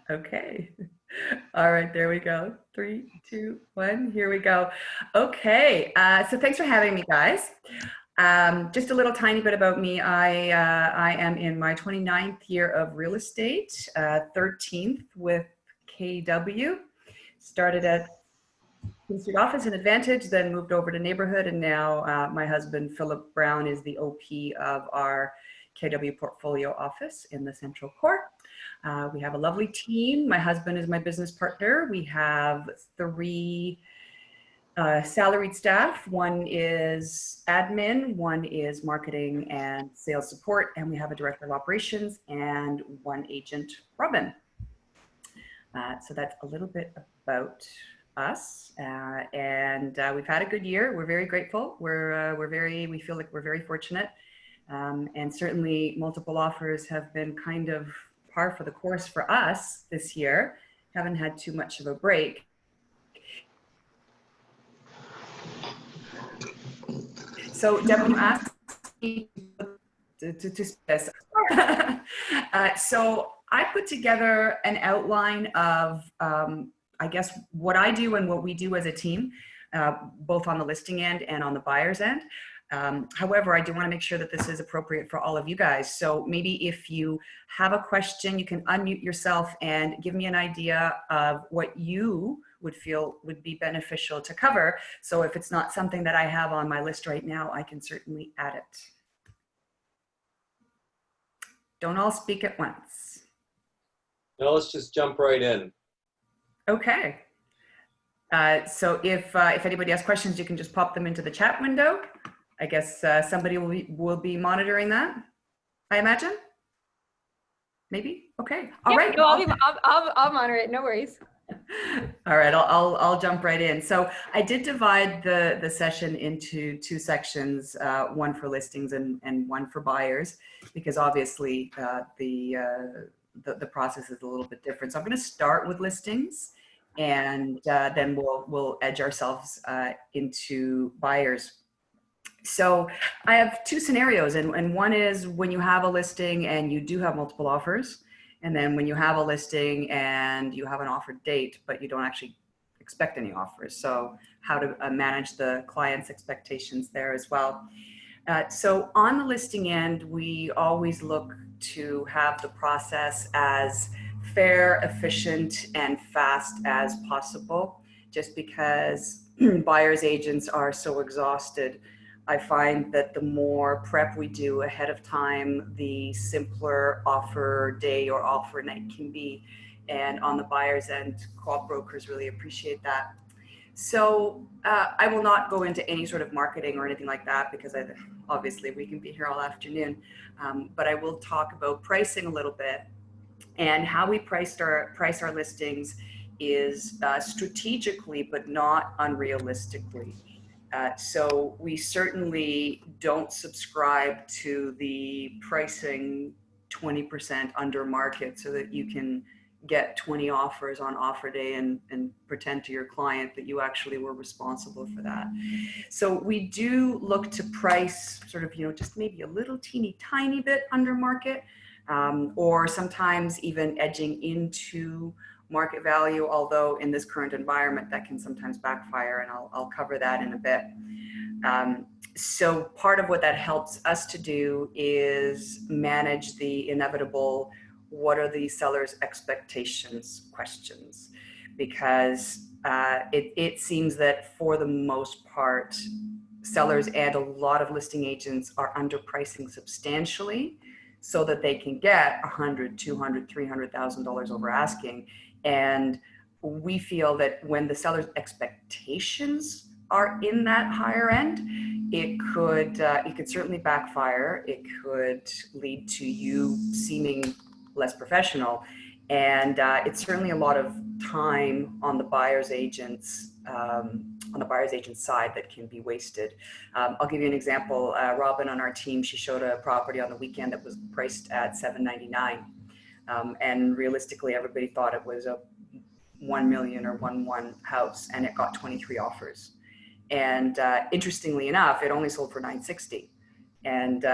Okay. All right, there we go. 3, 2, 1, here we go. Okay, so thanks for having me, guys. Just a little tiny bit about me. I am in my 29th year of real estate, 13th with KW. Started at King Street office in Advantage, then moved over to neighborhood, and now my husband Philip Brown is the OP of our KW portfolio office in the Central Core. We have a lovely team. My husband is my business partner. We have 3 salaried staff. One is admin, one is marketing and sales support, and we have a director of operations and 1 agent, Robin. So that's a little bit about us, and we've had a good year. We're very grateful. We feel like we're very fortunate, and certainly multiple offers have been kind of par for the course for us this year. Haven't had too much of a break. So Deb, you asked me to this. So I put together an outline of, I guess, what I do and what we do as a team, both on the listing end and on the buyer's end. However, I do want to make sure that this is appropriate for all of you guys. So maybe if you have a question, you can unmute yourself and give me an idea of what you would feel would be beneficial to cover. So if it's not something that I have on my list right now, I can certainly add it. Don't all speak at once. No, let's just jump right in. Okay. So if anybody has questions, you can just pop them into the chat window. I guess somebody will be monitoring that, I imagine. Maybe. Okay. All right. No, I'll monitor it. No worries. All right. I'll jump right in. So I did divide the session into 2 sections, one for listings and one for buyers, because obviously the process is a little bit different. So I'm going to start with listings, and then we'll edge ourselves into buyers. So I have 2 scenarios, and one is when you have a listing and you do have multiple offers, and then when you have a listing and you have an offered date, but you don't actually expect any offers. So how to manage the client's expectations there as well. So on the listing end, we always look to have the process as fair, efficient, and fast as possible, just because buyer's agents are so exhausted. I find that the more prep we do ahead of time, the simpler offer day or offer night can be. And on the buyer's end, co-op brokers really appreciate that. So I will not go into any sort of marketing or anything like that, because obviously we can be here all afternoon. But I will talk about pricing a little bit, and how we price our listings is strategically, but not unrealistically. So we certainly don't subscribe to the pricing 20% under market so that you can get 20 offers on offer day and pretend to your client that you actually were responsible for that. So we do look to price sort of, just maybe a little teeny tiny bit under market, or sometimes even edging into market value, although in this current environment that can sometimes backfire, and I'll cover that in a bit. So part of what that helps us to do is manage the inevitable, what are the seller's expectations questions, because it seems that for the most part, sellers and a lot of listing agents are underpricing substantially so that they can get $100,000, $200,000, $300,000 over asking. And we feel that when the seller's expectations are in that higher end, it could certainly backfire. It could lead to you seeming less professional, and it's certainly a lot of time on the buyer's agent's side that can be wasted. I'll give you an example. Robin on our team, she showed a property on the weekend that was priced at $799. And realistically, everybody thought it was a 1 million or 1.1 house, and it got 23 offers. And interestingly enough, it only sold for $960. And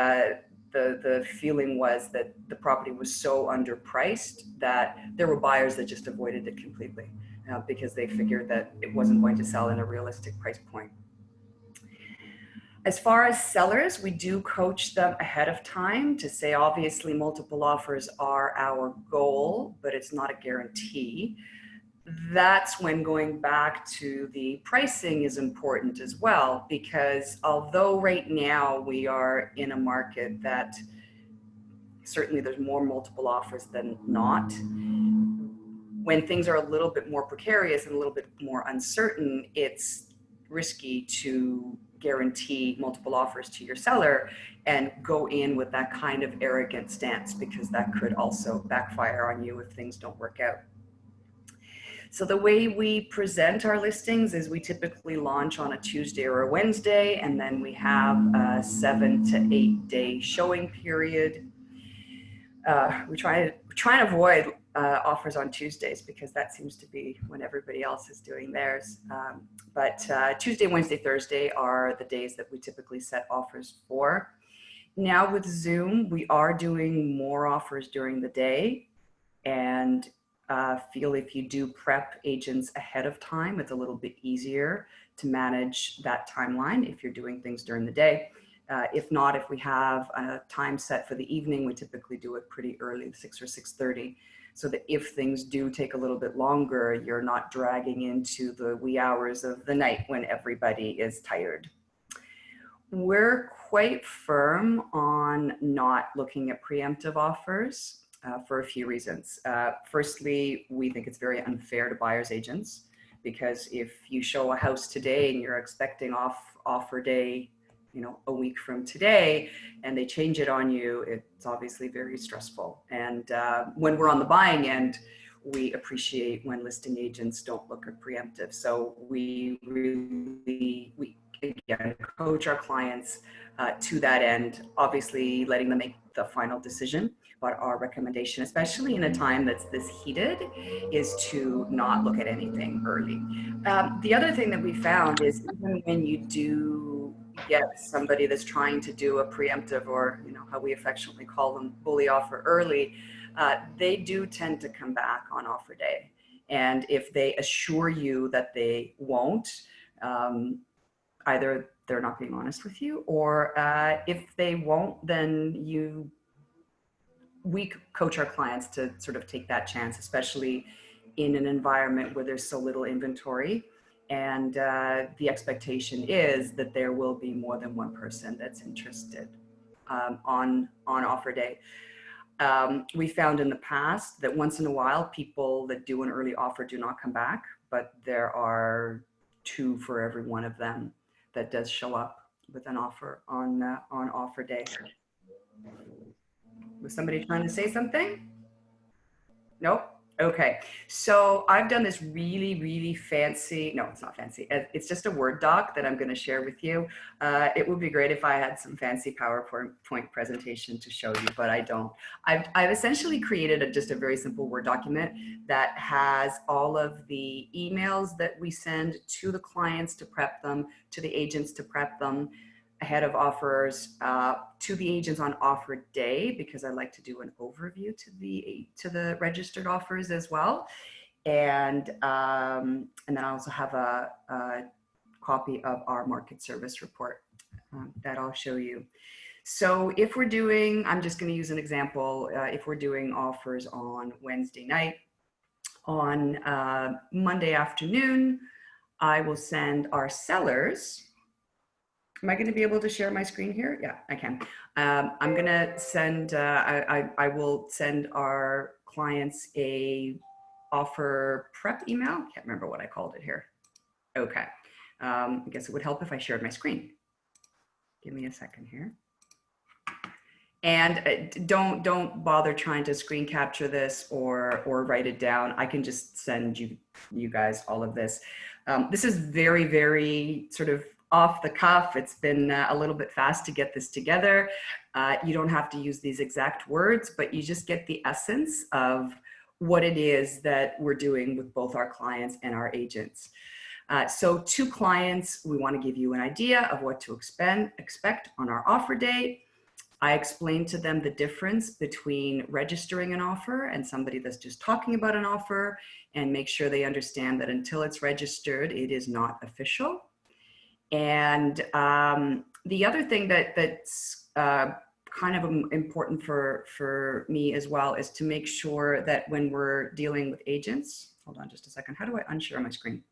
the feeling was that the property was so underpriced that there were buyers that just avoided it completely because they figured that it wasn't going to sell in a realistic price point. As far as sellers, we do coach them ahead of time to say, obviously, multiple offers are our goal, but it's not a guarantee. That's when going back to the pricing is important as well, because although right now we are in a market that certainly there's more multiple offers than not, when things are a little bit more precarious and a little bit more uncertain, it's risky to guarantee multiple offers to your seller and go in with that kind of arrogant stance, because that could also backfire on you if things don't work out. So the way we present our listings is we typically launch on a Tuesday or a Wednesday, and then we have a 7 to 8 day showing period. We try and avoid offers on Tuesdays because that seems to be when everybody else is doing theirs. But Tuesday, Wednesday, Thursday are the days that we typically set offers for. Now with Zoom, we are doing more offers during the day, and feel if you do prep agents ahead of time, it's a little bit easier to manage that timeline if you're doing things during the day. If not, if we have a time set for the evening, we typically do it pretty early, 6 or 6:30, so that if things do take a little bit longer, you're not dragging into the wee hours of the night when everybody is tired. We're quite firm on not looking at preemptive offers for a few reasons. Firstly, we think it's very unfair to buyer's agents, because if you show a house today and you're expecting offer day, a week from today, and they change it on you, it's obviously very stressful. And when we're on the buying end, we appreciate when listing agents don't look at preemptive. So we again coach our clients to that end, obviously letting them make the final decision. But our recommendation, especially in a time that's this heated, is to not look at anything early. The other thing that we found is even when you do get somebody that's trying to do a preemptive, or how we affectionately call them, bully offer early, they do tend to come back on offer day. And if they assure you that they won't, either they're not being honest with you, or if they won't, then we coach our clients to sort of take that chance, especially in an environment where there's so little inventory. And the expectation is that there will be more than one person that's interested on offer day. We found in the past that once in a while, people that do an early offer do not come back, but there are 2 for every one of them that does show up with an offer on offer day. Was somebody trying to say something? Nope. Okay. So I've done this really fancy, no, it's not fancy. It's just a Word doc that I'm going to share with you. It would be great if I had some fancy PowerPoint presentation to show you, but I don't. I've essentially created just a very simple Word document that has all of the emails that we send to the clients to prep them, to the agents to prep them ahead of offers, to the agents on offer day, because I like to do an overview to the registered offers as well. And then I also have a copy of our market service report that I'll show you. So if we're doing, I'm just going to use an example, if we're doing offers on Wednesday night, on Monday afternoon, I will send our sellers. Am I going to be able to share my screen here? Yeah, I can. I'm going to send, I will send our clients a offer prep email. Can't remember what I called it here. Okay. I guess it would help if I shared my screen. Give me a second here. And don't bother trying to screen capture this or write it down. I can just send you guys all of this. This is very sort of off the cuff. It's been a little bit fast to get this together. You don't have to use these exact words, but you just get the essence of what it is that we're doing with both our clients and our agents. So to clients, we want to give you an idea of what to expect on our offer day. I explain to them the difference between registering an offer and somebody that's just talking about an offer, and make sure they understand that until it's registered, it is not official. And the other thing that's kind of important for me as well is to make sure that when we're dealing with agents, hold on just a second, how do I unshare my screen?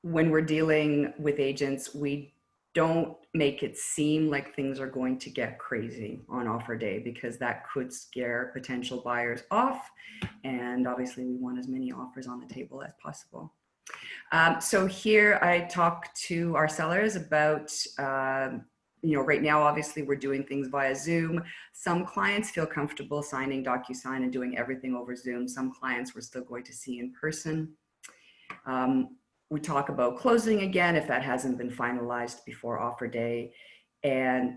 When we're dealing with agents, we don't make it seem like things are going to get crazy on offer day, because that could scare potential buyers off. And obviously we want as many offers on the table as possible. So here I talk to our sellers about, right now, obviously we're doing things via Zoom. Some clients feel comfortable signing DocuSign and doing everything over Zoom. Some clients we're still going to see in person. We talk about closing again, if that hasn't been finalized before offer day, and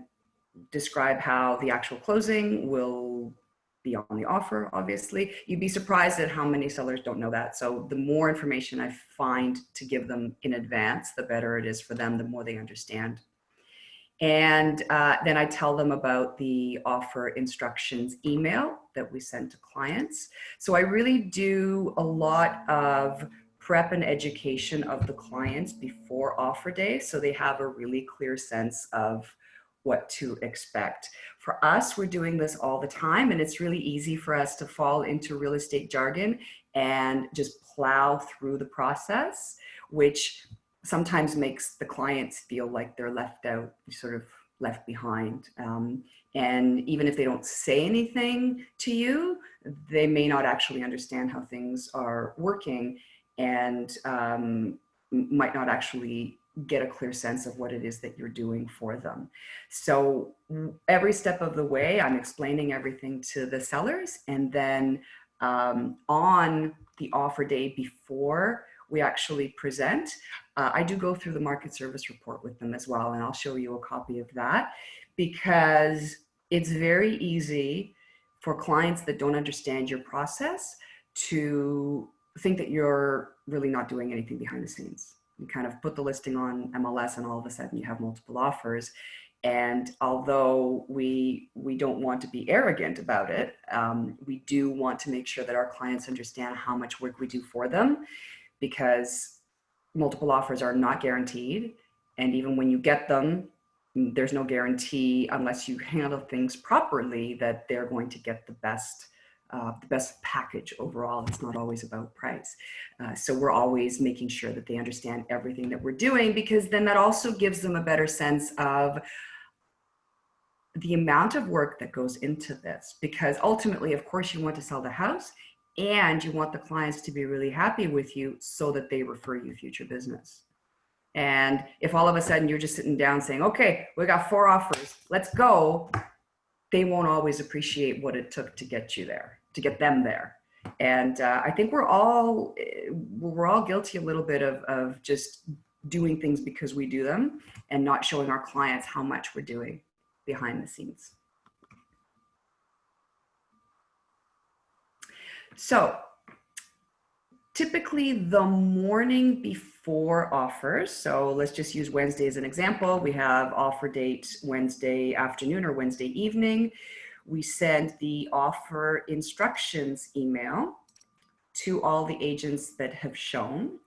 describe how the actual closing will be on the offer, obviously. You'd be surprised at how many sellers don't know that. So the more information I find to give them in advance, the better it is for them, the more they understand. And then I tell them about the offer instructions email that we send to clients. So I really do a lot of prep and education of the clients before offer day, so they have a really clear sense of what to expect. For us, we're doing this all the time, and it's really easy for us to fall into real estate jargon and just plow through the process, which sometimes makes the clients feel like they're left out, sort of left behind. And even if they don't say anything to you, they may not actually understand how things are working, and might not actually get a clear sense of what it is that you're doing for them. So every step of the way, I'm explaining everything to the sellers. And then on the offer day before we actually present, I do go through the market service report with them as well. And I'll show you a copy of that, because it's very easy for clients that don't understand your process to think that you're really not doing anything behind the scenes. You kind of put the listing on MLS and all of a sudden you have multiple offers. And although we don't want to be arrogant about it, we do want to make sure that our clients understand how much work we do for them, because multiple offers are not guaranteed. And even when you get them, there's no guarantee, unless you handle things properly, that they're going to get the best package overall. It's not always about price. So we're always making sure that they understand everything that we're doing, because then that also gives them a better sense of the amount of work that goes into this. Because ultimately, of course, you want to sell the house, and you want the clients to be really happy with you so that they refer you future business. And if all of a sudden you're just sitting down saying, okay, we got 4 offers, let's go, they won't always appreciate what it took to get you there, to get them there. And I think we're all guilty a little bit of just doing things because we do them and not showing our clients how much we're doing behind the scenes. So typically the morning before offers, so let's just use Wednesday as an example. We have offer date Wednesday afternoon or Wednesday evening. We send the offer instructions email to all the agents that have shown.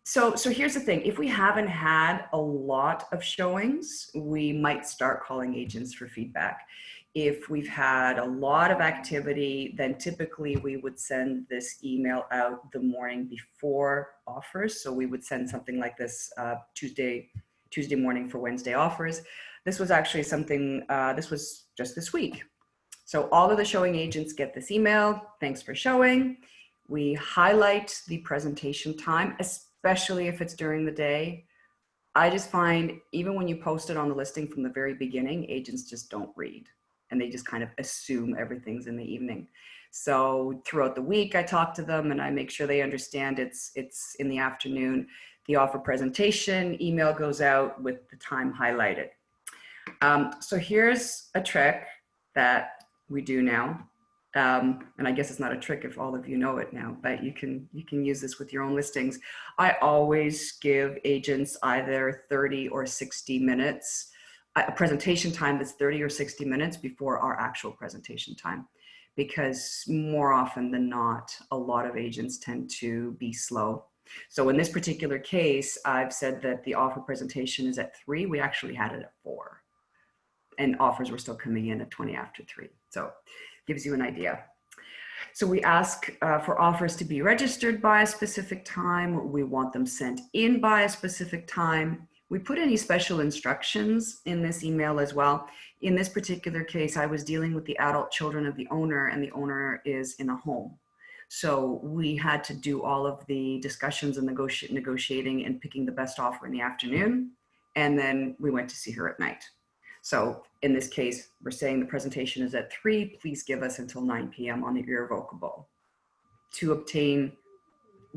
So here's the thing. If we haven't had a lot of showings, we might start calling agents for feedback. If we've had a lot of activity, then typically we would send this email out the morning before offers. So we would send something like this Tuesday morning for Wednesday offers. This was actually something, this was just this week. So all of the showing agents get this email. Thanks for showing. We highlight the presentation time, especially if it's during the day. I just find even when you post it on the listing from the very beginning, agents just don't read. And they just kind of assume everything's in the evening. So throughout the week, I talk to them and I make sure they understand it's in the afternoon. The offer presentation email goes out with the time highlighted. So here's a trick that we do now. And I guess it's not a trick if all of you know it now, but you can use this with your own listings. I always give agents either 30 or 60 minutes a presentation time that's 30 or 60 minutes before our actual presentation time, because more often than not, a lot of agents tend to be slow. So in this particular case, I've said that the offer presentation is at 3. We actually had it at 4. And offers were still coming in at 20 after 3. So gives you an idea. So we ask for offers to be registered by a specific time. We want them sent in by a specific time. We put any special instructions in this email as well. In this particular case, I was dealing with the adult children of the owner, and the owner is in a home. So we had to do all of the discussions and negotiating and picking the best offer in the afternoon. And then we went to see her at night. So in this case, we're saying the presentation is at 3, please give us until 9 p.m. on the irrevocable to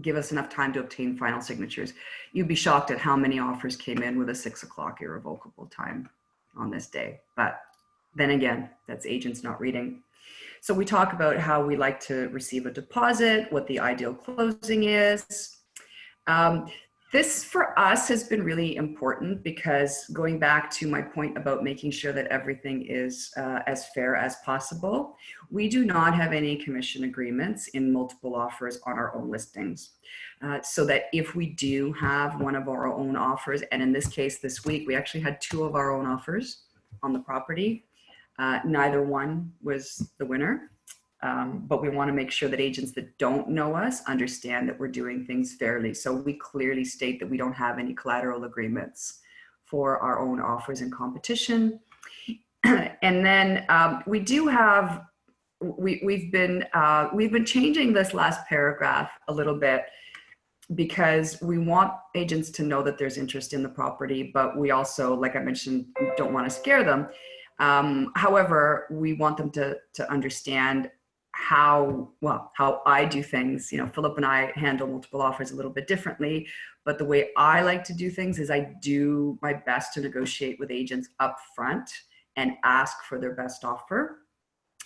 give us enough time to obtain final signatures. You'd be shocked at how many offers came in with a 6 o'clock irrevocable time on this day. But then again, that's agents not reading. So we talk about how we like to receive a deposit, what the ideal closing is. This for us has been really important because going back to my point about making sure that everything is as fair as possible, we do not have any commission agreements in multiple offers on our own listings. So that if we do have one of our own offers, and in this case this week, we actually had 2 of our own offers on the property. Neither one was the winner. But we want to make sure that agents that don't know us understand that we're doing things fairly. So we clearly state that we don't have any collateral agreements for our own offers in competition. And then we do have, we've been changing this last paragraph a little bit because we want agents to know that there's interest in the property, but we also, like I mentioned, don't want to scare them. However, we want them to understand how I do things. You know, Philip and I handle multiple offers a little bit differently, but the way I like to do things is I do my best to negotiate with agents up front and ask for their best offer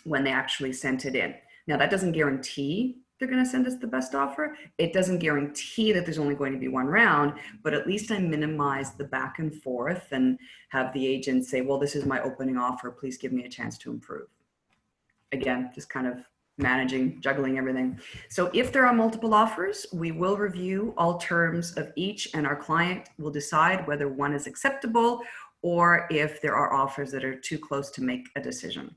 when they actually sent it in. Now, that doesn't guarantee they're going to send us the best offer. It doesn't guarantee that there's only going to be one round, but at least I minimize the back and forth and have the agent say, well, this is my opening offer. Please give me a chance to improve. Again, just kind of juggling everything. So if there are multiple offers, we will review all terms of each, and our client will decide whether one is acceptable or if there are offers that are too close to make a decision.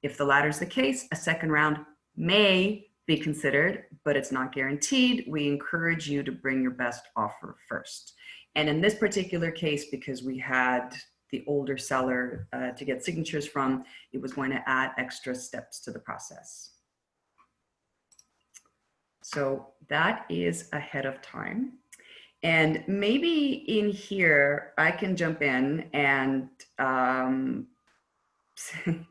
If the latter is the case, a second round may be considered, but it's not guaranteed. We encourage you to bring your best offer first. And in this particular case, because we had the older seller to get signatures from, it was going to add extra steps to the process. So that is ahead of time. And maybe in here, I can jump in and kind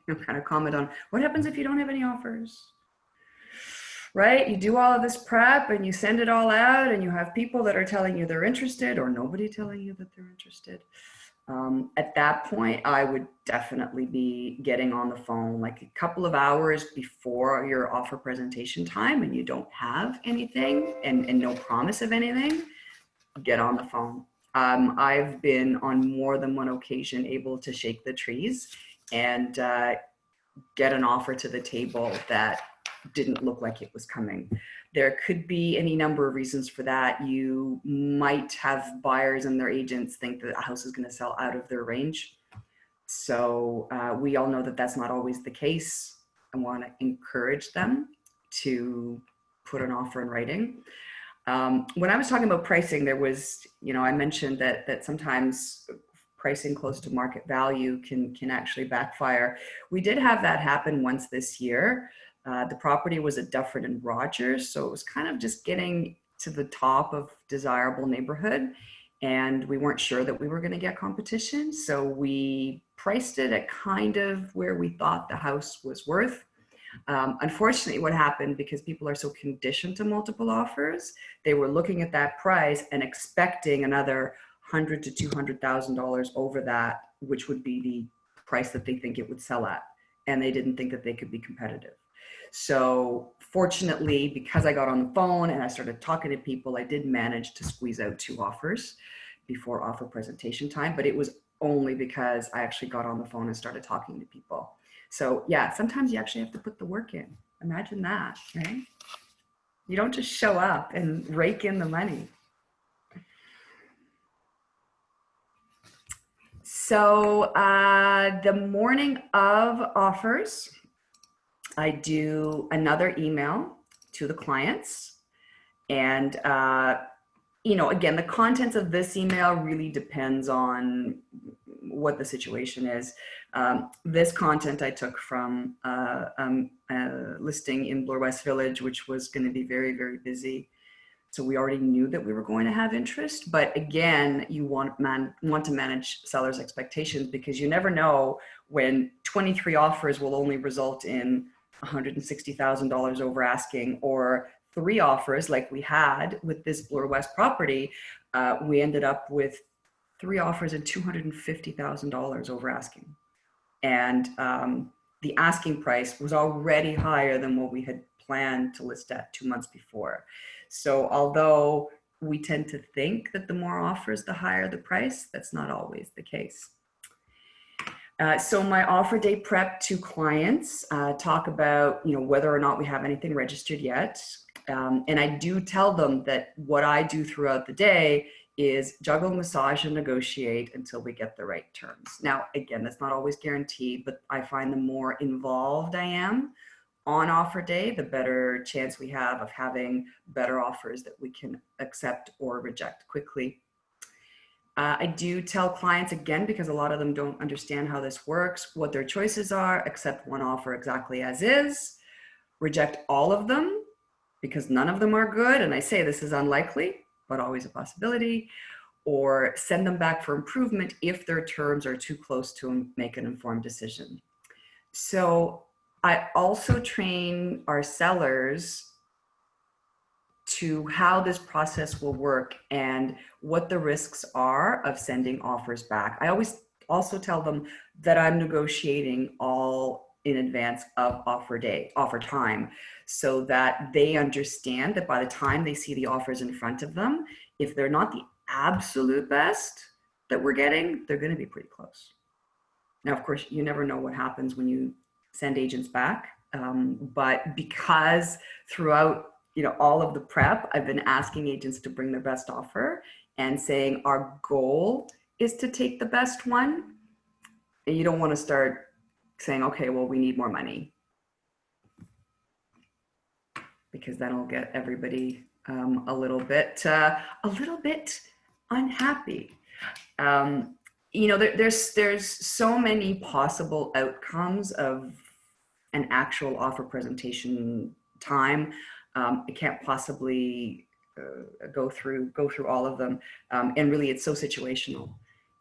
of comment on what happens if you don't have any offers, right? You do all of this prep and you send it all out and you have people that are telling you they're interested or nobody telling you that they're interested. At that point, I would definitely be getting on the phone like a couple of hours before your offer presentation time and you don't have anything and no promise of anything, get on the phone. I've been on more than one occasion able to shake the trees and get an offer to the table that didn't look like it was coming. There could be any number of reasons for that. You might have buyers and their agents think that a house is going to sell out of their range. So we all know that that's not always the case. I want to encourage them to put an offer in writing. When I was talking about pricing, there was, I mentioned that sometimes pricing close to market value can actually backfire. We did have that happen once this year. The property was at Dufferin and Rogers, so it was kind of just getting to the top of desirable neighborhood, and we weren't sure that we were going to get competition, so we priced it at kind of where we thought the house was worth. Unfortunately, what happened, because people are so conditioned to multiple offers, they were looking at that price and expecting another $100,000 to $200,000 over that, which would be the price that they think it would sell at, and they didn't think that they could be competitive. So fortunately, because I got on the phone and I started talking to people, I did manage to squeeze out 2 offers before offer presentation time, but it was only because I actually got on the phone and started talking to people. So yeah, sometimes you actually have to put the work in. Imagine that, right? You don't just show up and rake in the money. So the morning of offers, I do another email to the clients. And, again, the contents of this email really depends on what the situation is. This content I took from a listing in Bloor West Village, which was going to be very, very busy. So we already knew that we were going to have interest, but again, you want to manage sellers' expectations, because you never know when 23 offers will only result in $160,000 over asking, or 3 offers like we had with this Bloor West property. We ended up with 3 offers and $250,000 over asking. And the asking price was already higher than what we had planned to list at 2 months before. So although we tend to think that the more offers, the higher the price, that's not always the case. So my offer day prep to clients talk about, whether or not we have anything registered yet. And I do tell them that what I do throughout the day is juggle, massage, and negotiate until we get the right terms. Now, again, that's not always guaranteed, but I find the more involved I am on offer day, the better chance we have of having better offers that we can accept or reject quickly. I do tell clients, again, because a lot of them don't understand how this works, what their choices are: accept one offer exactly as is, reject all of them because none of them are good, and I say this is unlikely, but always a possibility, or send them back for improvement if their terms are too close to make an informed decision. So I also train our sellers to how this process will work and what the risks are of sending offers back. I always also tell them that I'm negotiating all in advance of offer time, so that they understand that by the time they see the offers in front of them, if they're not the absolute best that we're getting, they're going to be pretty close. Now, of course, you never know what happens when you send agents back, but because throughout all of the prep, I've been asking agents to bring their best offer and saying our goal is to take the best one. And you don't want to start saying, okay, well, we need more money, because that'll get everybody a little bit unhappy. There's so many possible outcomes of an actual offer presentation time. I can't possibly go through all of them, and really it's so situational.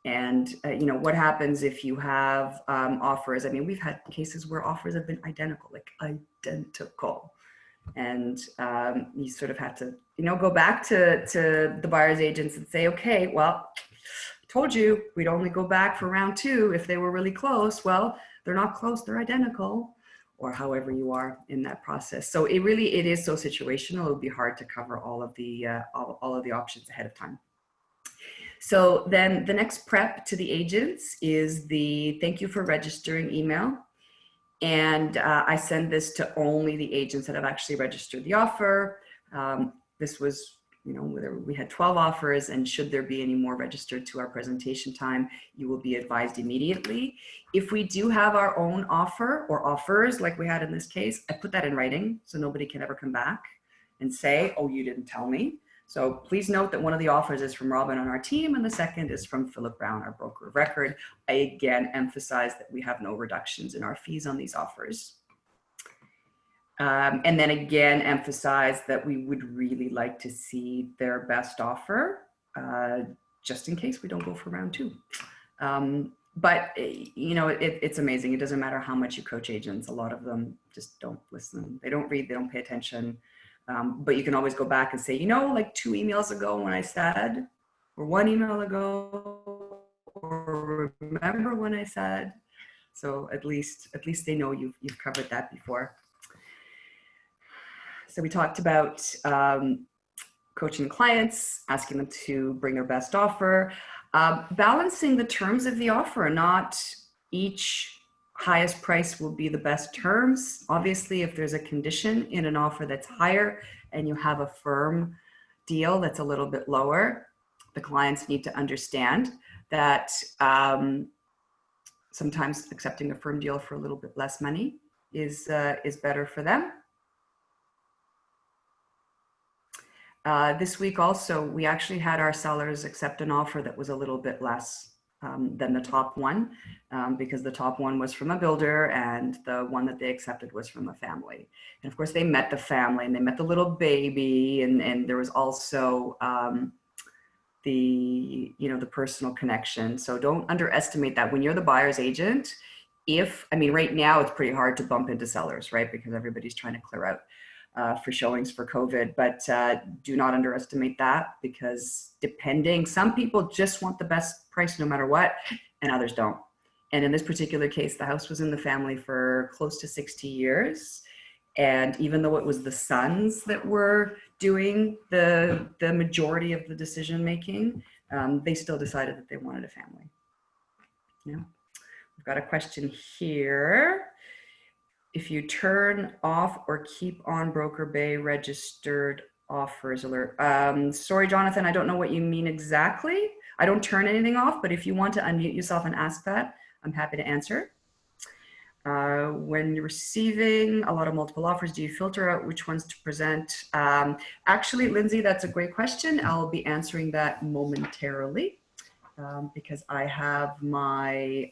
And what happens if you have offers? I mean, we've had cases where offers have been identical, and you sort of have to go back to the buyer's agents and say, okay, well, told you we'd only go back for round 2 if they were really close. Well, they're not close, they're identical, or however you are in that process. So it is so situational. It would be hard to cover all of the options ahead of time. So then the next prep to the agents is the thank you for registering email. And I send this to only the agents that have actually registered the offer. This was, we had 12 offers, and should there be any more registered to our presentation time, you will be advised immediately. If we do have our own offer or offers like we had in this case, I put that in writing so nobody can ever come back and say, oh, you didn't tell me. So please note that one of the offers is from Robin on our team, and the second is from Philip Brown, our broker of record. I again emphasize that we have no reductions in our fees on these offers. And then again, emphasize that we would really like to see their best offer, just in case we don't go for round 2. But it's amazing. It doesn't matter how much you coach agents. A lot of them just don't listen. They don't read, they don't pay attention. But you can always go back and say, like 2 emails ago when I said, or 1 email ago, or remember when I said. So at least they know you've covered that before. So we talked about coaching clients, asking them to bring their best offer. Balancing the terms of the offer, not each highest price will be the best terms. Obviously, if there's a condition in an offer that's higher and you have a firm deal that's a little bit lower, the clients need to understand that sometimes accepting a firm deal for a little bit less money is better for them. This week also, we actually had our sellers accept an offer that was a little bit less than the top one, because the top one was from a builder and the one that they accepted was from a family. And of course they met the family and they met the little baby, and there was also the personal connection. So don't underestimate that when you're the buyer's agent. Right now it's pretty hard to bump into sellers, right? Because everybody's trying to clear out for showings for COVID, but do not underestimate that, because some people just want the best price no matter what, and others don't. And in this particular case, the house was in the family for close to 60 years. And even though it was the sons that were doing the majority of the decision making, they still decided that they wanted a family. Yeah. We've got a question here. If you turn off or keep on Broker Bay registered offers alert. Sorry, Jonathan, I don't know what you mean exactly. I don't turn anything off, but if you want to unmute yourself and ask that, I'm happy to answer. When you're receiving a lot of multiple offers, do you filter out which ones to present? Actually, Lindsay, that's a great question. I'll be answering that momentarily, because I have my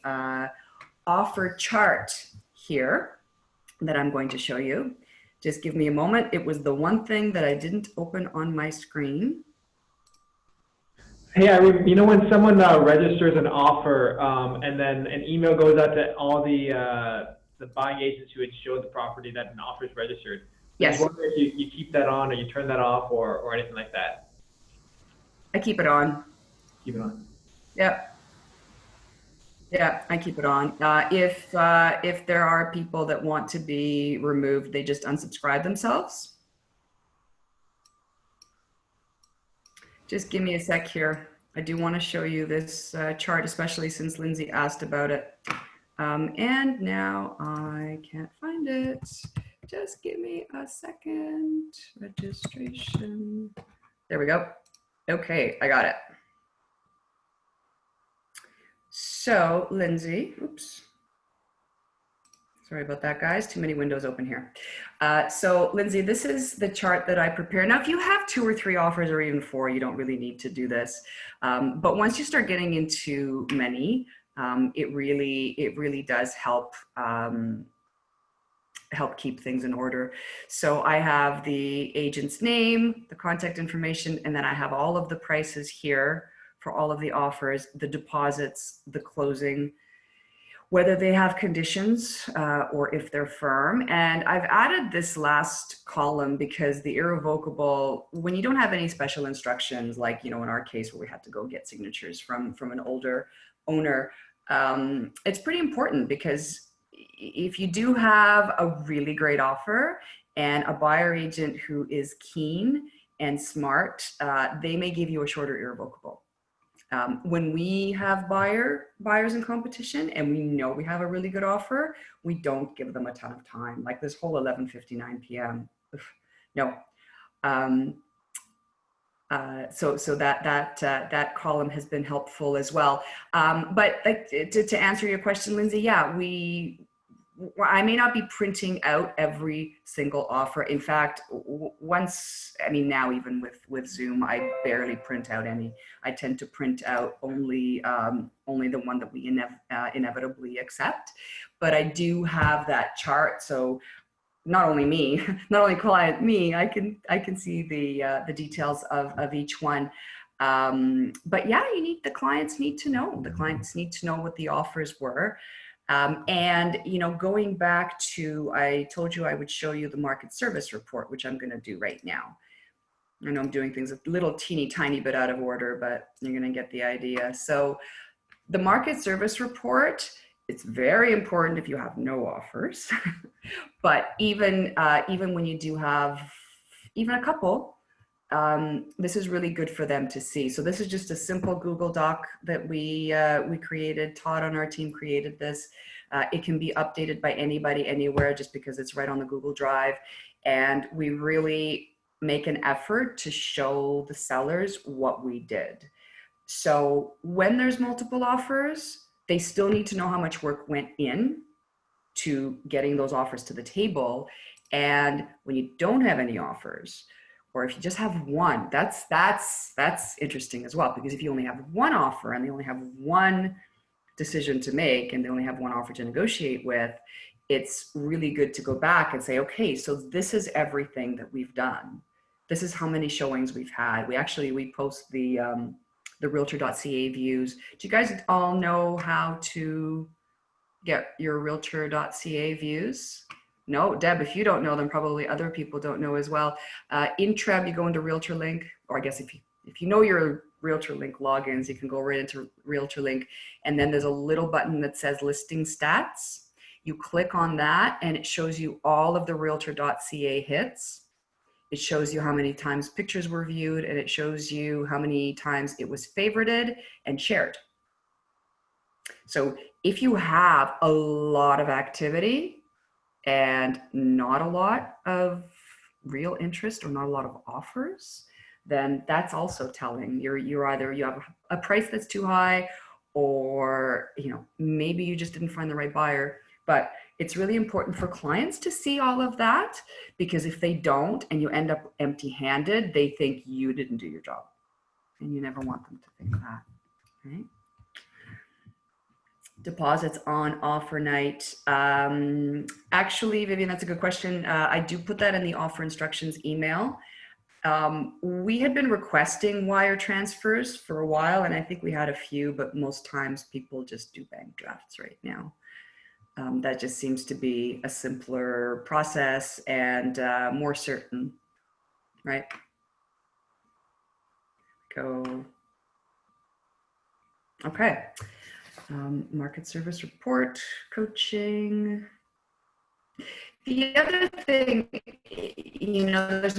offer chart here that I'm going to show you. Just give me a moment. It was the one thing that I didn't open on my screen. Hey, Irene, you know when someone registers an offer and then an email goes out to all the buying agents who had showed the property that an offer is registered? Yes. I was wondering if you keep that on or you turn that off or anything like that. I keep it on. Keep it on. Yep. Yeah, I keep it on. If there are people that want to be removed, they just unsubscribe themselves. Just give me a sec here. I do want to show you this chart, especially since Lindsay asked about it. And now I can't find it. Just give me a second. Registration. There we go. Okay, I got it. So Lindsay, oops. Sorry about that, guys. Too many windows open here. So Lindsay, this is the chart that I prepare. Now, if you have 2 or 3 offers or even 4, you don't really need to do this. But once you start getting into many, it really does help keep things in order. So I have the agent's name, the contact information, and then I have all of the prices here for all of the offers, the deposits, the closing, whether they have conditions or if they're firm. And I've added this last column because the irrevocable, when you don't have any special instructions, like, in our case where we had to go get signatures from an older owner, it's pretty important, because if you do have a really great offer and a buyer agent who is keen and smart, they may give you a shorter irrevocable. When we have buyers in competition and we know we have a really good offer, we don't give them a ton of time. Like this whole 11:59 p.m. No. So that column has been helpful as well. But like, to answer your question, Lindsay, yeah, I may not be printing out every single offer. In fact, now even with Zoom, I barely print out any. I tend to print out only the one that we inevitably accept. But I do have that chart, so not only client me, I can see the details of each one. But yeah, the clients need to know. The clients need to know what the offers were. And going back to, I told you I would show you the market service report, which I'm going to do right now. I know I'm doing things a little teeny tiny bit out of order, but you're going to get the idea. So the market service report, it's very important if you have no offers, but even when you do have even a couple, this is really good for them to see. So this is just a simple Google Doc that we created. Todd on our team created this. It can be updated by anybody, anywhere, just because it's right on the Google Drive. And we really make an effort to show the sellers what we did. So when there's multiple offers, they still need to know how much work went in to getting those offers to the table. And when you don't have any offers, or if you just have one, that's interesting as well, because if you only have one offer and they only have one decision to make and they only have one offer to negotiate with, it's really good to go back and say, okay, so this is everything that we've done. This is how many showings we've had. We post the realtor.ca views. Do you guys all know how to get your realtor.ca views? No, Deb, if you don't know them, probably other people don't know as well. In Treb, you go into Realtor Link, or I guess if you know your Realtor Link logins, you can go right into Realtor Link, and then there's a little button that says Listing Stats. You click on that, and it shows you all of the Realtor.ca hits. It shows you how many times pictures were viewed, and it shows you how many times it was favorited and shared. So if you have a lot of activity and not a lot of real interest or not a lot of offers, then that's also telling. You're either you have a price that's too high, or maybe you just didn't find the right buyer. But it's really important for clients to see all of that, because if they don't and you end up empty-handed, they think you didn't do your job, and you never want them to think that, right? Deposits on offer night. Actually, Vivian, that's a good question. I do put that in the offer instructions email. We had been requesting wire transfers for a while, and I think we had a few, but most times people just do bank drafts right now. That just seems to be a simpler process and more certain, right? Go. Okay. Market service report, coaching. The other thing, there's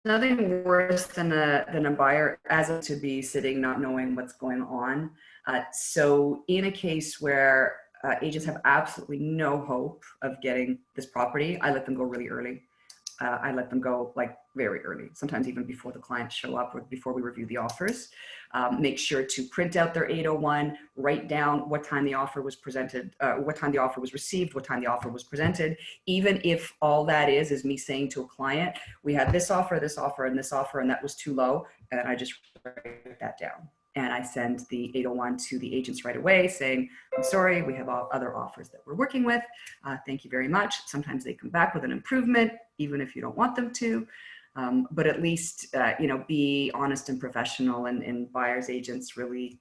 nothing worse than a buyer as to be sitting not knowing what's going on. So in a case where agents have absolutely no hope of getting this property, I let them go really early. I let them go like very early, sometimes even before the clients show up or before we review the offers. Make sure to print out their 801, write down what time the offer was presented, what time the offer was received, what time the offer was presented. Even if all that is me saying to a client, we had this offer, and this offer, and that was too low, and I just write that down. And I send the 801 to the agents right away saying, I'm sorry, we have other offers that we're working with. Thank you very much. Sometimes they come back with an improvement, even if you don't want them to. But at least, be honest and professional, and buyers agents really,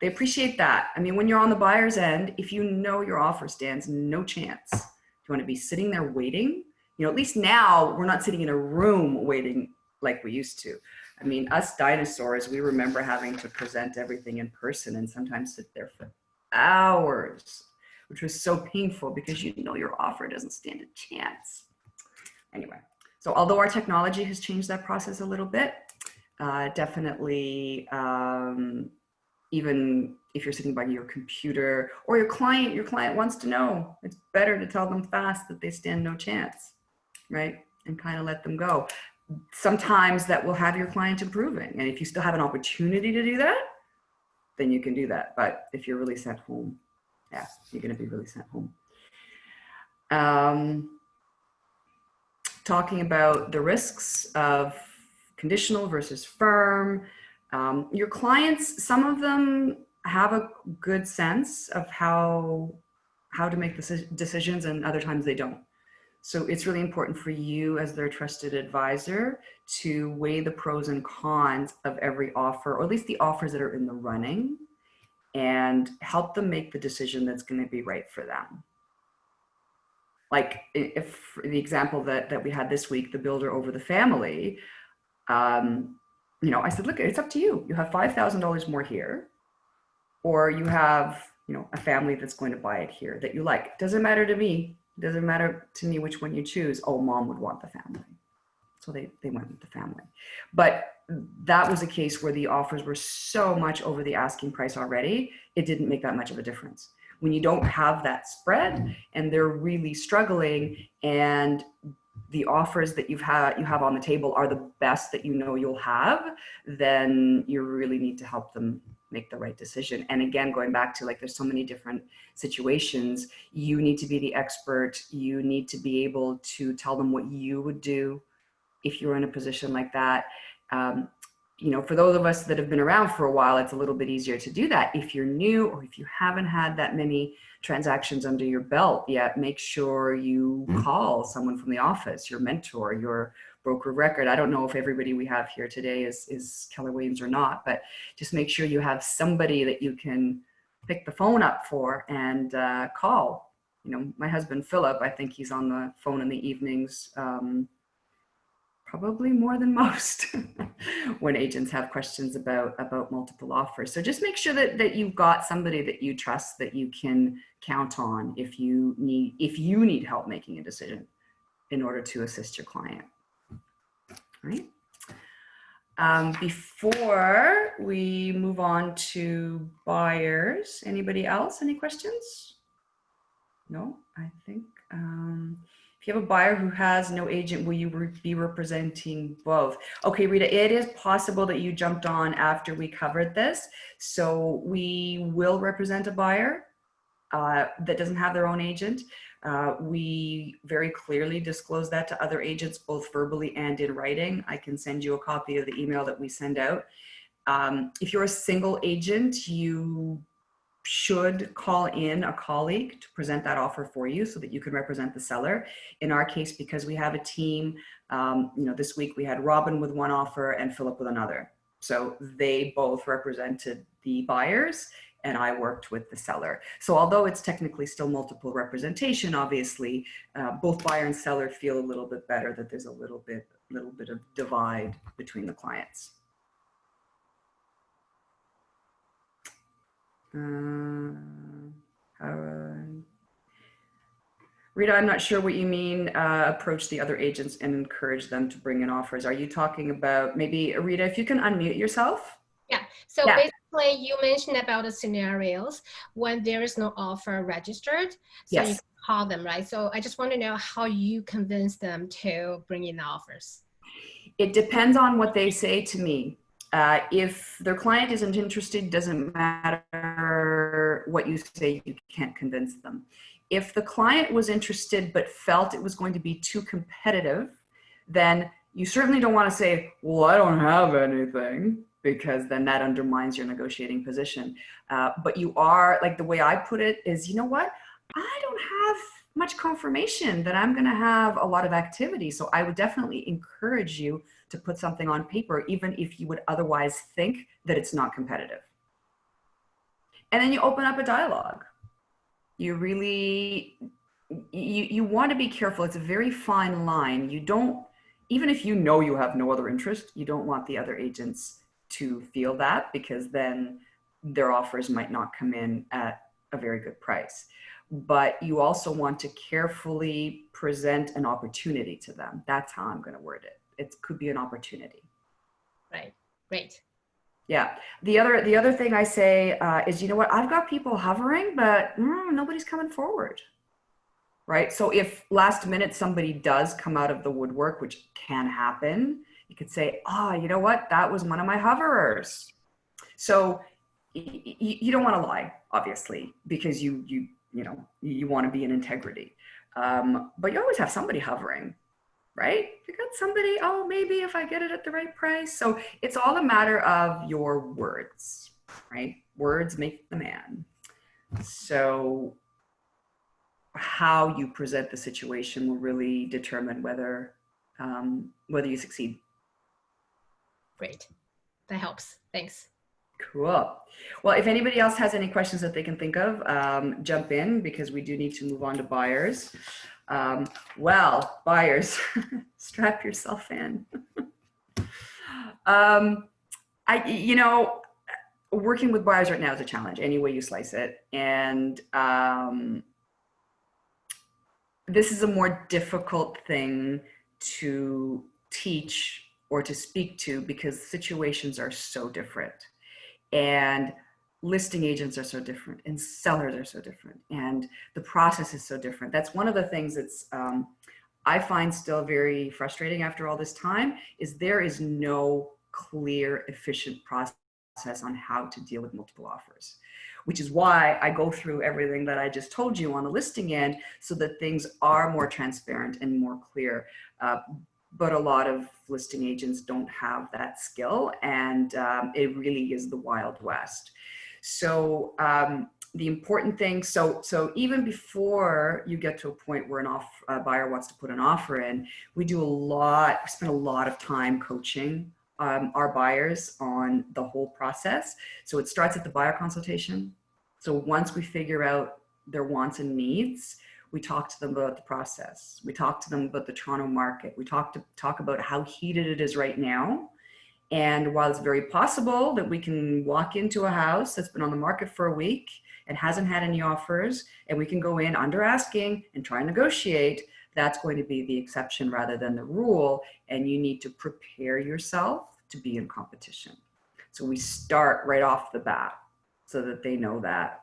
they appreciate that. I mean, when you're on the buyer's end, if you know your offer stands no chance, you want to be sitting there waiting. At least now we're not sitting in a room waiting like we used to. I mean, us dinosaurs, we remember having to present everything in person and sometimes sit there for hours, which was so painful because your offer doesn't stand a chance. Anyway, so although our technology has changed that process a little bit, definitely, even if you're sitting by your computer or your client wants to know, it's better to tell them fast that they stand no chance, right? And kind of let them go. Sometimes that will have your client improving. And if you still have an opportunity to do that, then you can do that. But if you're really sent home, yeah, you're going to be really sent home. Talking about the risks of conditional versus firm. Your clients, some of them have a good sense of how to make decisions, and other times they don't. So it's really important for you as their trusted advisor to weigh the pros and cons of every offer, or at least the offers that are in the running, and help them make the decision that's going to be right for them. Like if the example that we had this week, the builder over the family, I said, look, it's up to you. You have $5,000 more here, or you have, a family that's going to buy it here that you like. Doesn't matter to me. Doesn't matter to me which one you choose. Oh, mom would want the family, So they went with the family. But that was a case where the offers were so much over the asking price already, it didn't make that much of a difference. When you don't have that spread and they're really struggling, and the offers that you have on the table are the best that you know you'll have, then you really need to help them make the right decision. And again, going back to, like, there's so many different situations. You need to be the expert. You need to be able to tell them what you would do if you're in a position like that. You know, for those of us that have been around for a while, it's a little bit easier to do that. If you're new, or if you haven't had that many transactions under your belt yet, make sure you call someone from the office, your mentor, your broker of record. I don't know if everybody we have here today is Keller Williams or not, but just make sure you have somebody that you can pick the phone up for and call. You know, my husband, Philip, I think he's on the phone in the evenings, probably more than most when agents have questions about multiple offers. So just make sure that you've got somebody that you trust, that you can count on if you need help making a decision in order to assist your client. All right. Before we move on to buyers, anybody else, any questions? No, I think, if you have a buyer who has no agent, will you be representing both? Okay, Rita, it is possible that you jumped on after we covered this. So we will represent a buyer that doesn't have their own agent. We very clearly disclose that to other agents, both verbally and in writing. I can send you a copy of the email that we send out. If you're a single agent, you should call in a colleague to present that offer for you so that you can represent the seller. In our case, because we have a team, you know, this week we had Robin with one offer and Philip with another. So they both represented the buyers and I worked with the seller. So although it's technically still multiple representation, obviously, both buyer and seller feel a little bit better that there's a little bit of divide between the clients. Rita, I'm not sure what you mean, approach the other agents and encourage them to bring in offers. Are you talking about, maybe, Rita, if you can unmute yourself? Yeah, so Yeah. basically you mentioned about the scenarios when there is no offer registered, so Yes. you can call them, right? So I just want to know how you convince them to bring in the offers. It depends on what they say to me. If their client isn't interested, doesn't matter what you say, you can't convince them. If the client was interested but felt it was going to be too competitive, then you certainly don't want to say, well, I don't have anything, because then that undermines your negotiating position. But you are, like, the way I put it is, you know what? I don't have much confirmation that I'm going to have a lot of activity. So I would definitely encourage you to put something on paper, even if you would otherwise think that it's not competitive. And then you open up a dialogue. You really, you want to be careful. It's a very fine line. You don't, even if you know you have no other interest, you don't want the other agents to feel that, because then their offers might not come in at a very good price. But you also want to carefully present an opportunity to them. That's how I'm going to word it. It could be an opportunity. Right, great. Yeah. The other thing I say is, you know what, I've got people hovering, but nobody's coming forward. Right. So if last minute somebody does come out of the woodwork, which can happen, you could say, oh, you know what, that was one of my hoverers. So you don't want to lie, obviously, because you want to be in integrity. But you always have somebody hovering, right? You got somebody, oh, maybe if I get it at the right price. So it's all a matter of your words, right? Words make the man. So how you present the situation will really determine whether you succeed. Great, that helps, thanks. Cool. Well, if anybody else has any questions that they can think of, jump in, because we do need to move on to buyers. Well, buyers, strap yourself in. Working with buyers right now is a challenge, any way you slice it. And this is a more difficult thing to teach or to speak to because situations are so different. And listing agents are so different and sellers are so different and the process is so different. That's one of the things that's I find still very frustrating after all this time is there is no clear, efficient process on how to deal with multiple offers, which is why I go through everything that I just told you on the listing end so that things are more transparent and more clear. But a lot of listing agents don't have that skill and it really is the Wild West. So the important thing, so even before you get to a point where a buyer wants to put an offer in, we spend a lot of time coaching our buyers on the whole process. So it starts at the buyer consultation. So once we figure out their wants and needs, we talk to them about the process. We talk to them about the Toronto market. We talk about how heated it is right now. And while it's very possible that we can walk into a house that's been on the market for a week and hasn't had any offers, and we can go in under asking and try and negotiate, that's going to be the exception rather than the rule. And you need to prepare yourself to be in competition. So we start right off the bat so that they know that.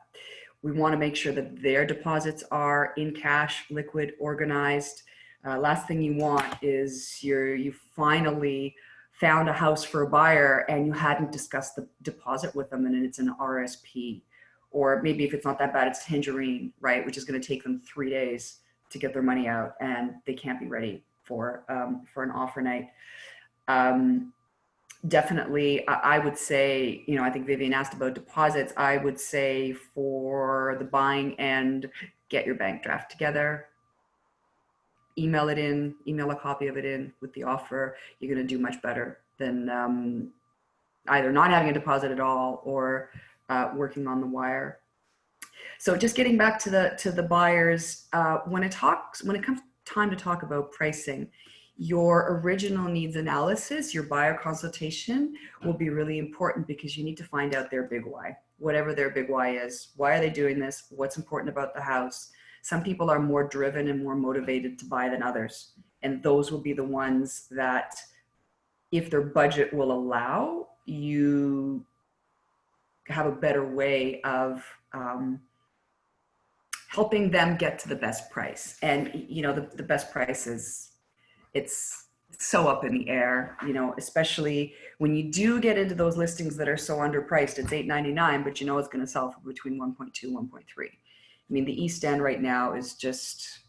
We want to make sure that their deposits are in cash, liquid, organized. Last thing you want is you finally found a house for a buyer and you hadn't discussed the deposit with them and it's an RSP. Or maybe if it's not that bad, it's tangerine, right? Which is going to take them 3 days to get their money out and they can't be ready for an offer night. Definitely, I would say, I think Vivian asked about deposits. I would say for the buying end, get your bank draft together, email a copy of it in with the offer. You're going to do much better than either not having a deposit at all or working on the wire. So just getting back to the buyers, when it comes time to talk about pricing, your original needs analysis, your buyer consultation will be really important because you need to find out their big why, whatever their big why is. Why are they doing this? What's important about the house? Some people are more driven and more motivated to buy than others. And those will be the ones that, if their budget will allow, you have a better way of helping them get to the best price. And, the best price is, it's so up in the air, especially when you do get into those listings that are so underpriced. It's $8.99, but it's going to sell for between 1.2, 1.3. I mean, the East End right now is just,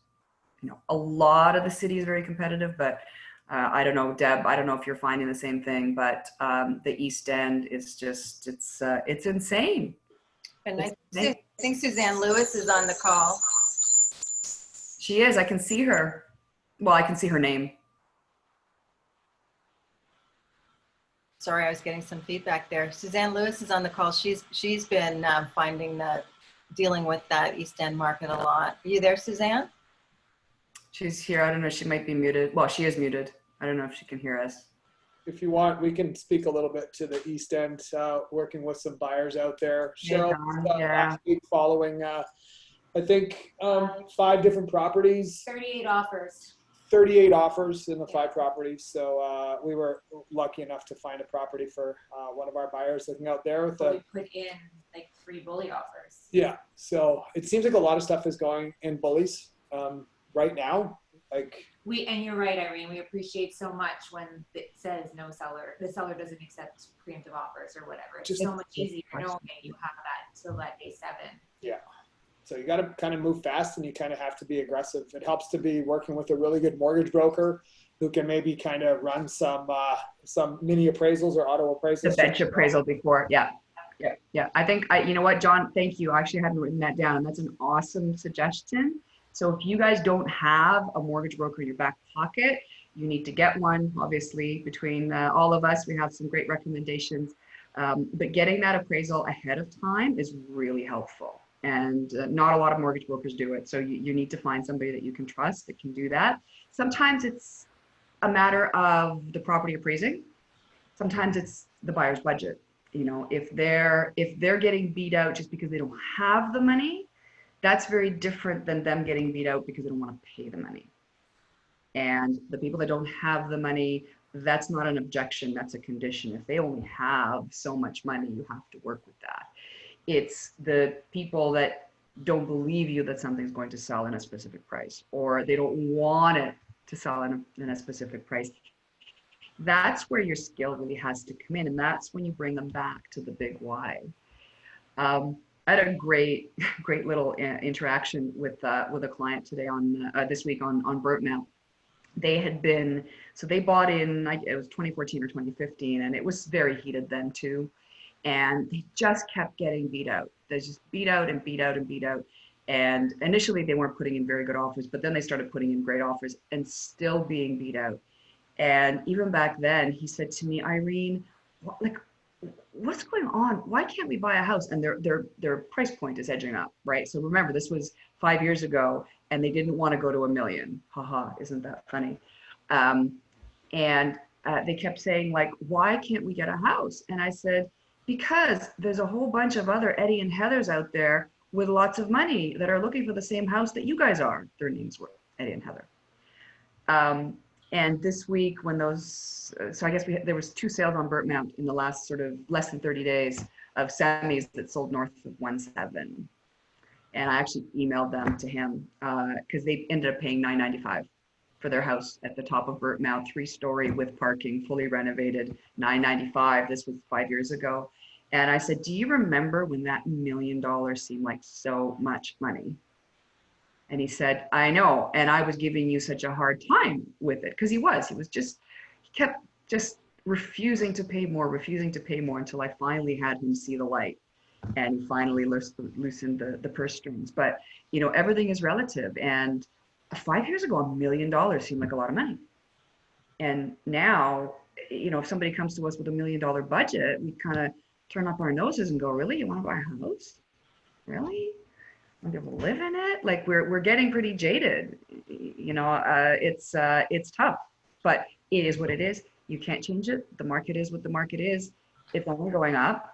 a lot of the city is very competitive, but I don't know, Deb, I don't know if you're finding the same thing, but the East End is just, it's insane. And I think Suzanne Lewis is on the call. She is, I can see her. Well, I can see her name. Sorry, I was getting some feedback there. Suzanne Lewis is on the call. She's been dealing with that East End market a lot. Are you there, Suzanne? She's here. I don't know. She might be muted. Well, she is muted. I don't know if she can hear us. If you want, we can speak a little bit to the East End, working with some buyers out there. Cheryl, last week following, I think 5 different properties. 38 offers. 38 offers in the 5 properties. So we were lucky enough to find a property for one of our buyers looking out there. With we put in like 3 bully offers. Yeah. So it seems like a lot of stuff is going in bullies right now. And you're right, Irene, we appreciate so much when it says the seller doesn't accept preemptive offers or whatever. It's so much easier knowing you have that till that day 7. Yeah. So you got to kind of move fast and you kind of have to be aggressive. It helps to be working with a really good mortgage broker who can maybe kind of run some mini appraisals or auto appraisals. The bench appraisal before. Yeah. I think, you know what, John, thank you. I actually hadn't written that down. That's an awesome suggestion. So if you guys don't have a mortgage broker in your back pocket, you need to get one. Obviously, between all of us, we have some great recommendations. But getting that appraisal ahead of time is really helpful. And not a lot of mortgage brokers do it. So you need to find somebody that you can trust that can do that. Sometimes it's a matter of the property appraising. Sometimes it's the buyer's budget. If they're getting beat out just because they don't have the money, that's very different than them getting beat out because they don't want to pay the money. And the people that don't have the money, that's not an objection, that's a condition. If they only have so much money, you have to work with that. It's the people that don't believe you that something's going to sell in a specific price, or they don't want it to sell in a specific price. That's where your skill really has to come in, and that's when you bring them back to the big why. I had a great little interaction with a client today on this week on Burtmount. They had been, so they bought in, it was 2014 or 2015, and it was very heated then too. And they just kept getting beat out. They just beat out and beat out and beat out. And initially they weren't putting in very good offers, but then they started putting in great offers and still being beat out. And even back then, he said to me, Irene, what's going on? Why can't we buy a house? And their price point is edging up, right? So remember, this was 5 years ago, and they didn't want to go to $1 million. Haha, isn't that funny? They kept saying, like, why can't we get a house? And I said, because there's a whole bunch of other Eddie and Heathers out there with lots of money that are looking for the same house that you guys are. Their names were Eddie and Heather. And this week when those, so I guess there was 2 sales on Burtmount in the last sort of less than 30 days of semis that sold north of 1.7. And I actually emailed them to him because they ended up paying $995 for their house at the top of Burtmount, 3-story with parking, fully renovated, $995. This was 5 years ago. And I said, do you remember when that $1 million seemed like so much money? And he said, I know. And I was giving you such a hard time with it, because he kept just refusing to pay more until I finally had him see the light. And he finally loosened the purse strings. But, you know, everything is relative. And 5 years ago, $1 million seemed like a lot of money. And now, you know, if somebody comes to us with $1 million budget, we kind of turn up our noses and go, really? You want to buy a house? Really? Want to be able to live in it? Like, we're getting pretty jaded. You know, it's tough, but it is what it is. You can't change it. The market is what the market is. It's only going up.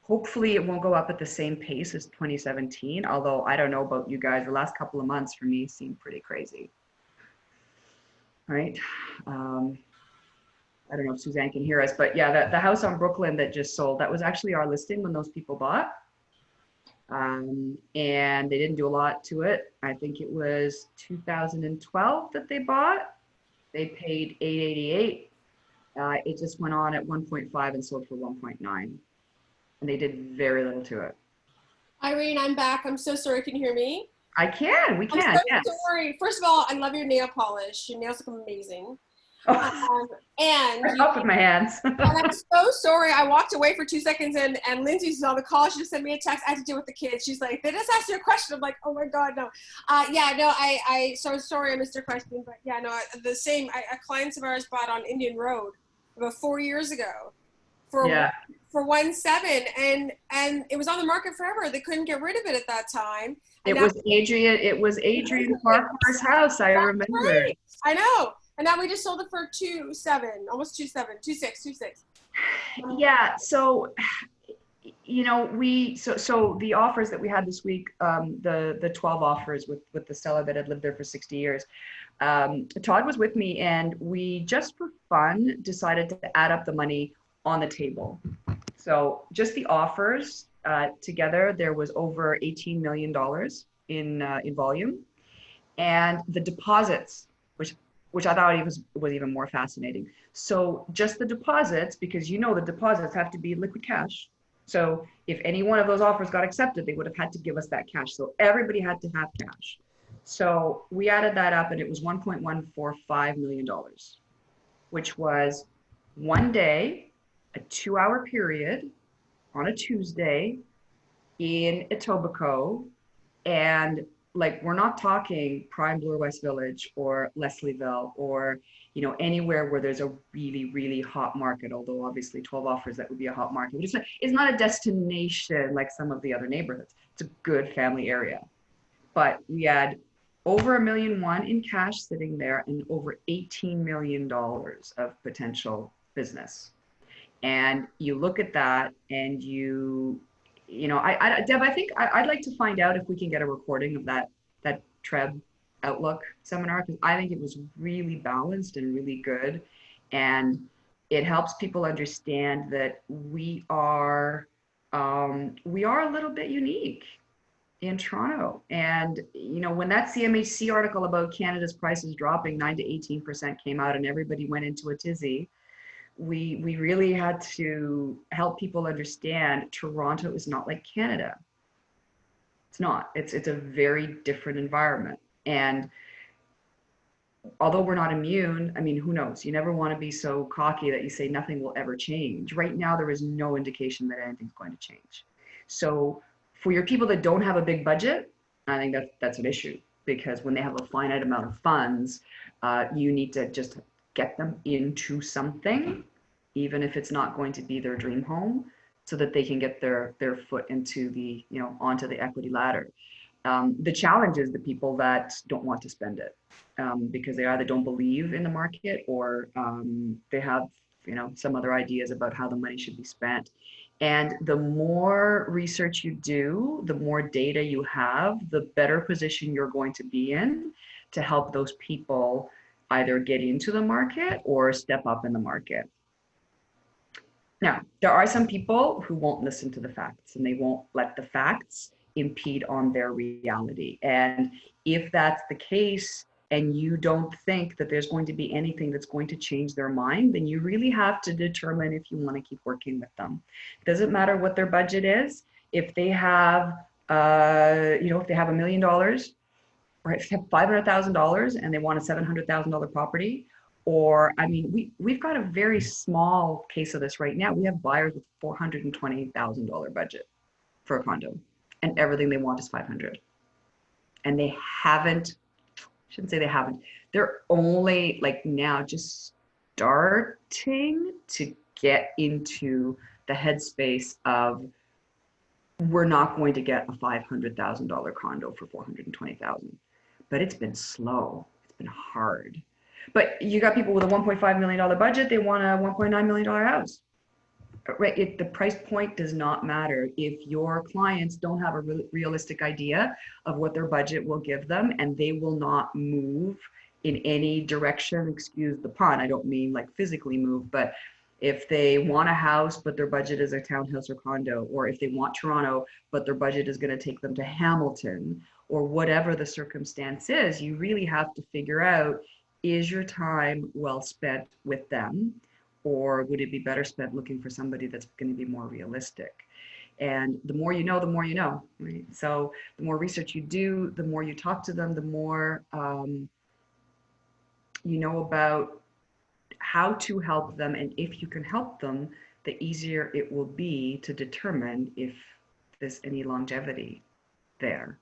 Hopefully it won't go up at the same pace as 2017, although I don't know about you guys. The last couple of months for me seemed pretty crazy. Right? I don't know if Suzanne can hear us, but yeah, the house on Brooklyn that just sold, that was actually our listing when those people bought. And they didn't do a lot to it. I think it was 2012 that they bought. They paid $888. It just went on at 1.5 and sold for 1.9. And they did very little to it. Irene, I'm back. I'm so sorry. Can you hear me? I can. We can. I'm so yes. sorry. First of all, I love your nail polish. Your nails look amazing. Oh, And I help with my hands. and I'm so sorry. I walked away for 2 seconds and Lindsay's on the call. She just sent me a text. I had to deal with the kids. She's like, they just asked you a question. I'm like, oh my God, no. So sorry I missed your question. But yeah, no, clients of ours bought on Indian Road about 4 years ago for 1.7, and it was on the market forever. They couldn't get rid of it at that time. And It was Adrian Farquhar's house. I remember. Right. I know. And now we just sold it for 2.7, almost 2.7, 2.6. Yeah. So, you know, so the offers that we had this week, the 12 offers with the seller that had lived there for 60 years. Todd was with me, and we just for fun decided to add up the money on the table. So just the offers together, there was over $18 million in volume, and the deposits, which I thought was even more fascinating. So just the deposits, because you know the deposits have to be liquid cash. So if any one of those offers got accepted, they would have had to give us that cash. So everybody had to have cash. So we added that up, and it was $1.145 million, which was one day, a 2-hour period on a Tuesday in Etobicoke. And like, we're not talking prime Bloor West Village or Leslieville or, you know, anywhere where there's a really, really hot market, although obviously 12 offers, that would be a hot market. It's not a destination like some of the other neighborhoods. It's a good family area. But we had over $1.1 million in cash sitting there and over $18 million of potential business. And you look at that and you know, Deb, I think I'd like to find out if we can get a recording of that Treb Outlook seminar, because I think it was really balanced and really good. And it helps people understand that we are a little bit unique in Toronto. And, you know, when that CMHC article about Canada's prices dropping 9 to 18% came out and everybody went into a tizzy, we really had to help people understand Toronto is not like Canada. It's not. It's a very different environment. And although we're not immune, I mean, who knows? You never want to be so cocky that you say nothing will ever change. Right now, there is no indication that anything's going to change. So for your people that don't have a big budget, I think that's an issue, because when they have a finite amount of funds, you need to just get them into something, even if it's not going to be their dream home, so that they can get their foot into the, you know, onto the equity ladder. The challenge is the people that don't want to spend it, because they either don't believe in the market or they have, you know, some other ideas about how the money should be spent. And the more research you do, the more data you have, the better position you're going to be in to help those people either get into the market or step up in the market. Now, there are some people who won't listen to the facts, and they won't let the facts impede on their reality. And if that's the case, and you don't think that there's going to be anything that's going to change their mind, then you really have to determine if you want to keep working with them. It doesn't matter what their budget is. If they have, you know, if they have $1 million, or if they have $500,000 and they want a $700,000 property, or, I mean, we've got a very small case of this right now. We have buyers with $420,000 budget for a condo, and everything they want is $500,000. And they haven't, shouldn't say they haven't, they're only like now just starting to get into the headspace of, we're not going to get a $500,000 condo for $420,000. But it's been slow, it's been hard. But you got people with a $1.5 million budget, they want a $1.9 million house. Right, the price point does not matter. If your clients don't have a realistic idea of what their budget will give them, and they will not move in any direction, excuse the pun, I don't mean like physically move, but if they want a house, but their budget is a townhouse or condo, or if they want Toronto, but their budget is going to take them to Hamilton, or whatever the circumstance is, you really have to figure out, is your time well spent with them? Or would it be better spent looking for somebody that's going to be more realistic? And the more you know, the more you know, right? So the more research you do, the more you talk to them, the more you know about how to help them. And if you can help them, the easier it will be to determine if there's any longevity there.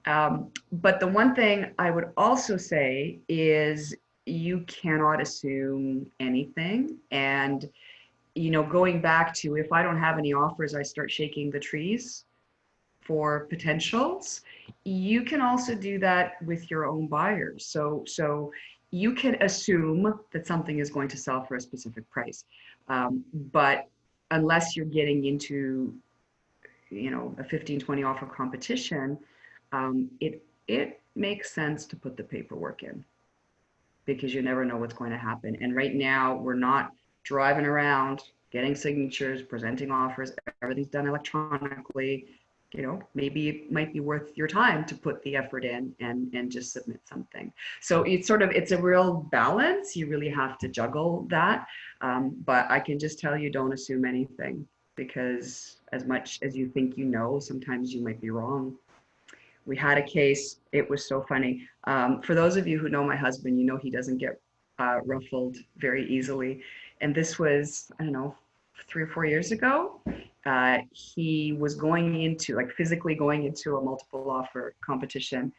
But the one thing I would also say is, you cannot assume anything. And, you know, going back to, if I don't have any offers, I start shaking the trees for potentials. You can also do that with your own buyers. So you can assume that something is going to sell for a specific price. But unless you're getting into, you know, a 15-20 offer competition, it makes sense to put the paperwork in, because you never know what's going to happen. And right now, we're not driving around, getting signatures, presenting offers, everything's done electronically. You know, maybe it might be worth your time to put the effort in and just submit something. So it's a real balance. You really have to juggle that. But I can just tell you, don't assume anything, because as much as you think you know, sometimes you might be wrong. We had a case, it was so funny. For those of you who know my husband, you know he doesn't get ruffled very easily. And this was, I don't know, 3 or 4 years ago. He was going into, like physically going into a multiple offer competition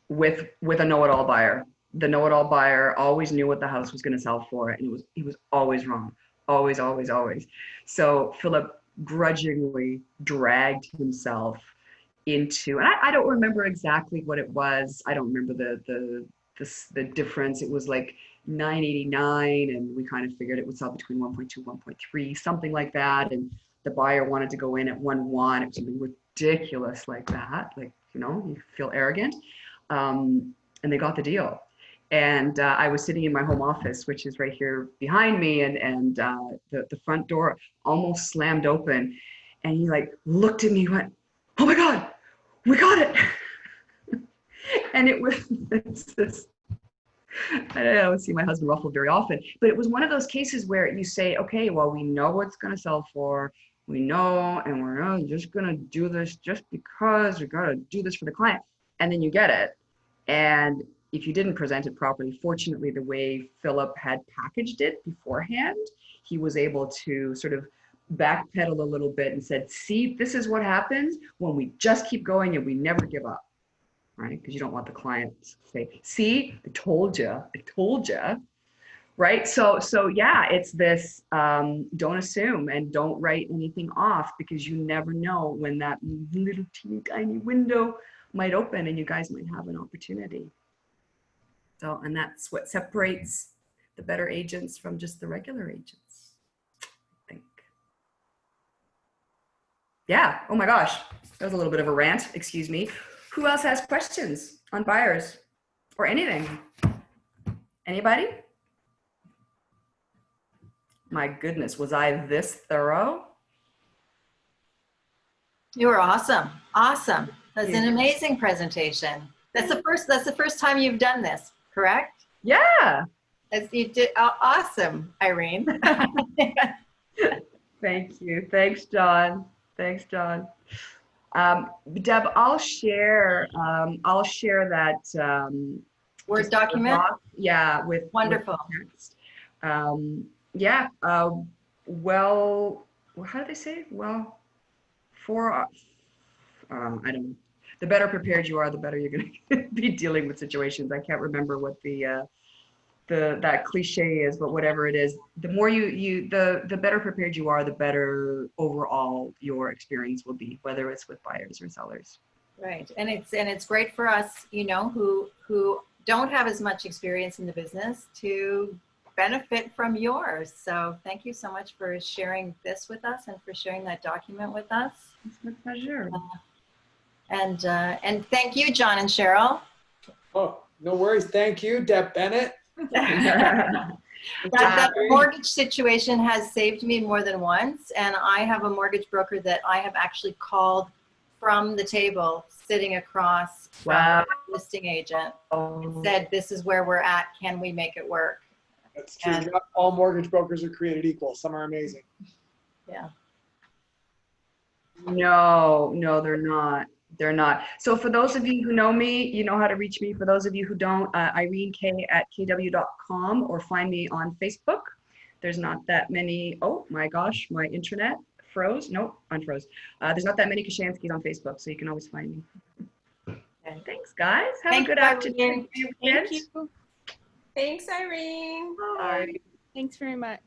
with a know-it-all buyer. The know-it-all buyer always knew what the house was gonna sell for, and he was always wrong, always, always, always. So Philip grudgingly dragged himself into, and I don't remember exactly what it was. I don't remember the difference. It was like $989, and we kind of figured it would sell between 1.2, 1.3, something like that. And the buyer wanted to go in at 1.1. It was something ridiculous like that. Like, you know, you feel arrogant. and they got the deal. And I was sitting in my home office, which is right here behind me, and the front door almost slammed open. And he like looked at me and went, "Oh my God, we got it." And it was this, I don't see my husband ruffled very often, but it was one of those cases where you say, okay, well, we know what it's going to sell for. We know, and we're not just going to do this just because we got to do this for the client. And then you get it. And if you didn't present it properly, fortunately, the way Philip had packaged it beforehand, he was able to sort of backpedal a little bit and said, see, this is what happens when we just keep going and we never give up, right? Because you don't want the client to say, see, I told you, right? So yeah, it's this, don't assume and don't write anything off, because you never know when that little teeny tiny window might open and you guys might have an opportunity. So, and that's what separates the better agents from just the regular agents, I think. Yeah, oh my gosh, that was a little bit of a rant, excuse me. Who else has questions on buyers or anything? Anybody? My goodness, was I this thorough? You were awesome. Awesome. That's an amazing presentation. That's the first time you've done this, correct? Yeah. As you did, awesome, Irene. Thank you. Thanks, John. Thanks, John. Deb, I'll share that Word document? Yeah, with Wonderful. With text. Yeah. Well, how do they say? Well, I don't know. The better prepared you are, the better you're going to be dealing with situations. I can't remember what that cliche is, but whatever it is, the more the better prepared you are, the better overall your experience will be, whether it's with buyers or sellers. Right, and it's great for us, you know, who don't have as much experience in the business to benefit from yours. So thank you so much for sharing this with us and for sharing that document with us. It's my pleasure. And thank you, John and Cheryl. Oh, no worries. Thank you, Deb Bennett. That mortgage situation has saved me more than once, and I have a mortgage broker that I have actually called from the table sitting across from Wow. the listing agent and said, this is where we're at, can we make it work? That's true. And- Not all mortgage brokers are created equal. Some are amazing. Yeah. No, they're not. They're not. So for those of you who know me, you know how to reach me. For those of you who don't, irenek@kw.com, or find me on Facebook. There's not that many. Oh my gosh, my internet froze. Nope, unfroze. There's not that many Kaushanskys on Facebook, so you can always find me. Okay. Thanks, guys. Have Thank a good you, afternoon. Thank you. Thanks, Irene. Bye. Thanks very much.